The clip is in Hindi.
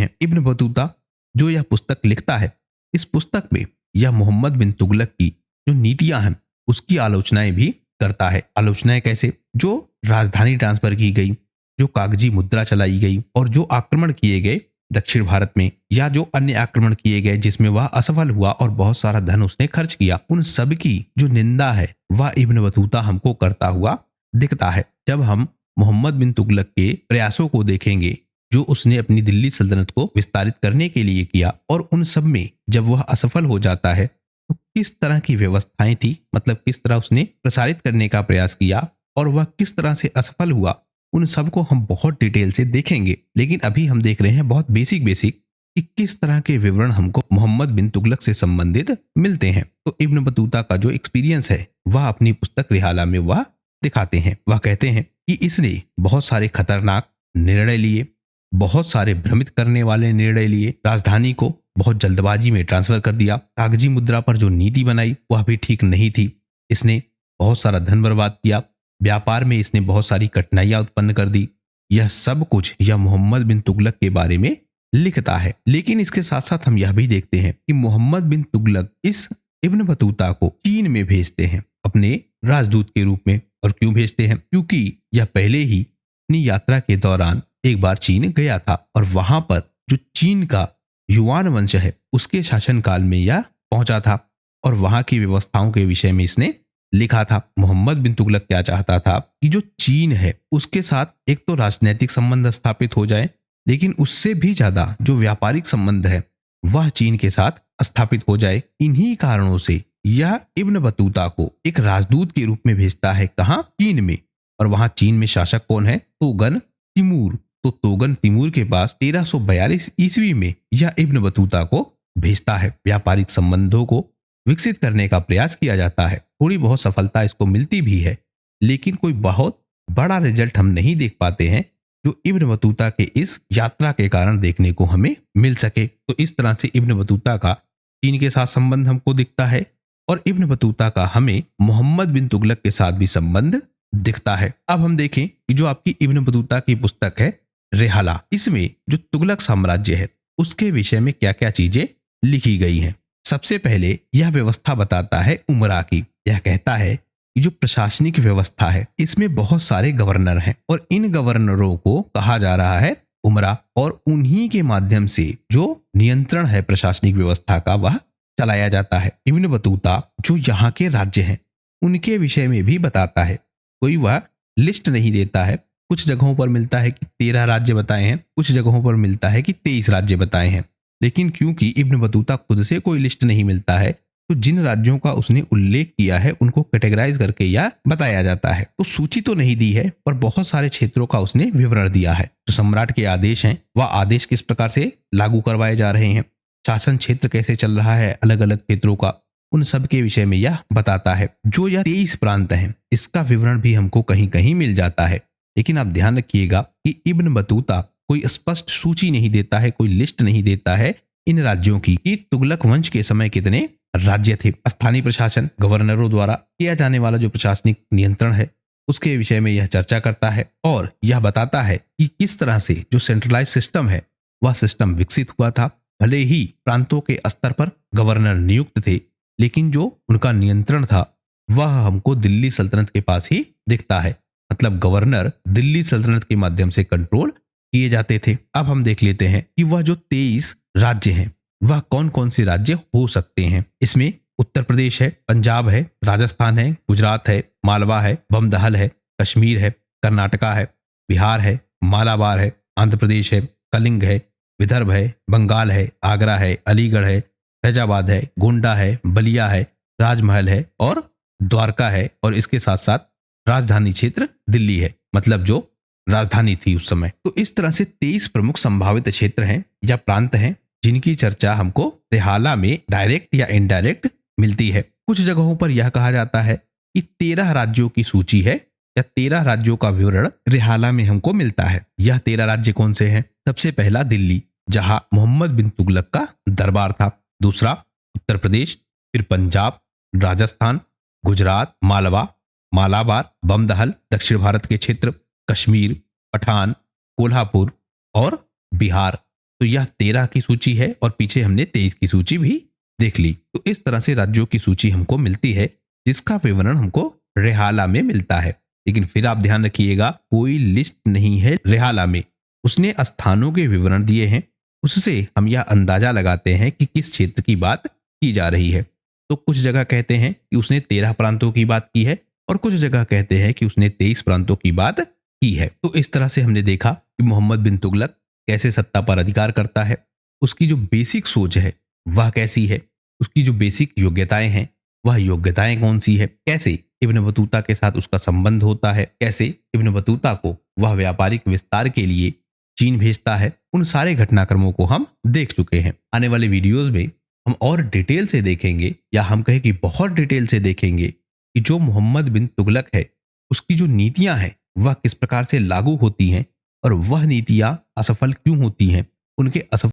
हैं। इब्न बतूता जो यह पुस्तक लिखता है, इस पुस्तक में यह मोहम्मद बिन तुगलक की जो नीतियां हैं उसकी आलोचनाएं भी करता है। आलोचनाएं कैसे? जो राजधानी ट्रांसफर की गई, जो कागजी मुद्रा चलाई गई और जो आक्रमण किए गए दक्षिण भारत में, या जो अन्य आक्रमण किए गए जिसमें वह असफल हुआ और बहुत सारा धन उसने खर्च किया, उन सब की जो निंदा है वह इब्न बतूता हमको करता हुआ दिखता है। जब हम मोहम्मद बिन तुगलक के प्रयासों को देखेंगे जो उसने अपनी दिल्ली सल्तनत को विस्तारित करने के लिए किया, और उन सब में जब वह असफल हो जाता है तो किस तरह की व्यवस्थाएं थी, मतलब किस तरह उसने प्रसारित करने का प्रयास किया और वह किस तरह से असफल हुआ, उन सब को हम बहुत डिटेल से देखेंगे। लेकिन अभी हम देख रहे हैं बहुत बेसिक कि किस तरह के विवरण हमको मोहम्मद बिन तुगलक से संबंधित मिलते हैं। तो इब्न बतूता का जो एक्सपीरियंस है वह अपनी पुस्तक रिहाला में वह दिखाते हैं। वह कहते हैं कि इसने बहुत सारे खतरनाक निर्णय लिए, बहुत सारे भ्रमित करने वाले निर्णय लिए, राजधानी को बहुत जल्दबाजी में ट्रांसफर कर दिया, कागजी मुद्रा पर जो नीति बनाई वह भी ठीक नहीं थी, इसने बहुत सारा धन बर्बाद किया, व्यापार में इसने बहुत सारी कठिनाइयां उत्पन्न कर दी। यह सब कुछ यह मोहम्मद बिन तुगलक के बारे में लिखता है। लेकिन इसके साथ साथ हम यह भी देखते हैं कि मोहम्मद बिन तुगलक इस इब्न बतूता को चीन में भेजते हैं अपने राजदूत के रूप में। और क्यों भेजते हैं? क्योंकि यह पहले ही अपनी यात्रा के दौरान एक बार चीन गया था और वहां पर जो चीन का युआन वंश है उसके शासनकाल में यह पहुंचा था और वहां की व्यवस्थाओं के विषय में इसने लिखा था। मोहम्मद बिन तुगलक क्या चाहता था कि जो चीन है उसके साथ एक तो राजनीतिक संबंध स्थापित हो जाए, लेकिन उससे भी ज्यादा जो व्यापारिक संबंध है वह चीन के साथ स्थापित हो जाए। इन्हीं कारणों से यह इब्न बतूता को एक राजदूत के रूप में भेजता है। कहाँ? चीन में। और वहां चीन में शासक कौन है? तोगन तिमूर। तो तोगन तिमूर के पास 1342 ईस्वी में यह इब्न बतूता को भेजता है। व्यापारिक संबंधों को विकसित करने का प्रयास किया जाता है। थोड़ी बहुत सफलता इसको मिलती भी है, लेकिन कोई बहुत बड़ा रिजल्ट हम नहीं देख पाते हैं जो इब्न बतूता के इस यात्रा के कारण देखने को हमें मिल सके। तो इस तरह से इब्न बतूता का चीन के साथ संबंध हमको दिखता है और इब्न बतूता का हमें मोहम्मद बिन तुगलक के साथ भी संबंध दिखता है। अब हम देखें कि जो आपकी इब्न बतूता की पुस्तक है रिहाला, इसमें जो तुगलक साम्राज्य है उसके विषय में क्या क्या चीजें लिखी गई हैं। सबसे पहले यह व्यवस्था बताता है उमरा की। यह कहता है कि जो प्रशासनिक व्यवस्था है इसमें बहुत सारे गवर्नर हैं और इन गवर्नरों को कहा जा रहा है उमरा, और उन्हीं के माध्यम से जो नियंत्रण है प्रशासनिक व्यवस्था का वह चलाया जाता है। इब्न बतूता जो यहाँ के राज्य हैं उनके विषय में भी बताता है। कोई वह लिस्ट नहीं देता है। कुछ जगहों पर मिलता है कि 13 राज्य बताए हैं, कुछ जगहों पर मिलता है कि 23 राज्य बताए हैं। लेकिन क्योंकि इब्न बतूता खुद से कोई लिस्ट नहीं मिलता है तो जिन राज्यों का उसने उल्लेख किया है उनको कैटेगराइज करके या बताया जाता है। तो सूची तो नहीं दी है पर बहुत सारे क्षेत्रों का उसने विवरण दिया है। जो सम्राट के आदेश हैं वह आदेश किस प्रकार से लागू करवाए जा रहे हैं, शासन क्षेत्र कैसे चल रहा है अलग अलग क्षेत्रों का, उन सब के विषय में यह बताता है। जो यह 23 प्रांत हैं इसका विवरण भी हमको कहीं कहीं मिल जाता है। लेकिन आप ध्यान रखिएगा कि इब्न बतूता कोई स्पष्ट सूची नहीं देता है, कोई लिस्ट नहीं देता है इन राज्यों की कि तुगलक वंश के समय कितने राज्य थे। स्थानीय प्रशासन गवर्नरों द्वारा किया जाने वाला जो प्रशासनिक नियंत्रण है उसके विषय में यह चर्चा करता है और यह बताता है कि किस तरह से जो सेंट्रलाइज सिस्टम है वह सिस्टम विकसित हुआ था। भले ही प्रांतों के स्तर पर गवर्नर नियुक्त थे, लेकिन जो उनका नियंत्रण था वह हमको दिल्ली सल्तनत के पास ही दिखता है। मतलब गवर्नर दिल्ली सल्तनत के माध्यम से कंट्रोल किए जाते थे। अब हम देख लेते हैं कि वह जो 23 राज्य हैं वह कौन कौन से राज्य हो सकते हैं। इसमें उत्तर प्रदेश है, पंजाब है, राजस्थान है, गुजरात है, मालवा है, बमदहल है, कश्मीर है, कर्नाटका है, बिहार है, मालाबार है, आंध्र प्रदेश है, कलिंग है, विदर्भ है, बंगाल है, आगरा है, अलीगढ़ है, फैजाबाद है, गोंडा है, बलिया है, राजमहल है और द्वारका है। और इसके साथ साथ राजधानी क्षेत्र दिल्ली है, मतलब जो राजधानी थी उस समय। तो इस तरह से 23 प्रमुख संभावित क्षेत्र हैं या प्रांत हैं जिनकी चर्चा हमको रिहाला में डायरेक्ट या इनडायरेक्ट मिलती है। कुछ जगहों पर यह कहा जाता है कि 13 राज्यों की सूची है या 13 राज्यों का विवरण रिहाला में हमको मिलता है। यह 13 राज्य कौन से हैं? सबसे पहला दिल्ली, जहां मोहम्मद बिन तुगलक का दरबार था। दूसरा उत्तर प्रदेश, फिर पंजाब, राजस्थान, गुजरात, मालवा, मालाबार, बमदहल, दक्षिण भारत के क्षेत्र, कश्मीर, पठान, कोल्हापुर और बिहार। तो यह 13 की सूची है और पीछे हमने 23 की सूची भी देख ली। तो इस तरह से राज्यों की सूची हमको मिलती है जिसका विवरण हमको रेहाला में मिलता है। लेकिन फिर आप ध्यान रखिएगा, कोई लिस्ट नहीं है रेहाला में, उसने स्थानों के विवरण दिए हैं। उससे हम यह अंदाजा लगाते हैं कि किस क्षेत्र की बात की जा रही है। तो कुछ जगह कहते हैं कि उसने 13 प्रांतों की बात की है और कुछ जगह कहते हैं कि उसने 23 प्रांतों की बात की है। तो इस तरह से हमने देखा कि मोहम्मद बिन तुगलक कैसे सत्ता पर अधिकार करता है, उसकी जो बेसिक सोच है वह कैसी है, उसकी जो बेसिक योग्यताएं हैं वह योग्यताएं कौन सी है, कैसे इब्न बतूता के साथ उसका संबंध होता है, कैसे इब्न बतूता को वह व्यापारिक विस्तार के लिए चीन भेजता है। उन सारे घटनाक्रमों को हम देख चुके हैं। आने वाले वीडियोस में हम और डिटेल से देखेंगे, या हम कहें कि बहुत डिटेल से देखेंगे कि जो मोहम्मद बिन तुगलक है उसकी जो नीतियां हैं वह किस प्रकार से लागू होती हैं और वह नीतियां असफल क्यों होती हैं, उनके असफल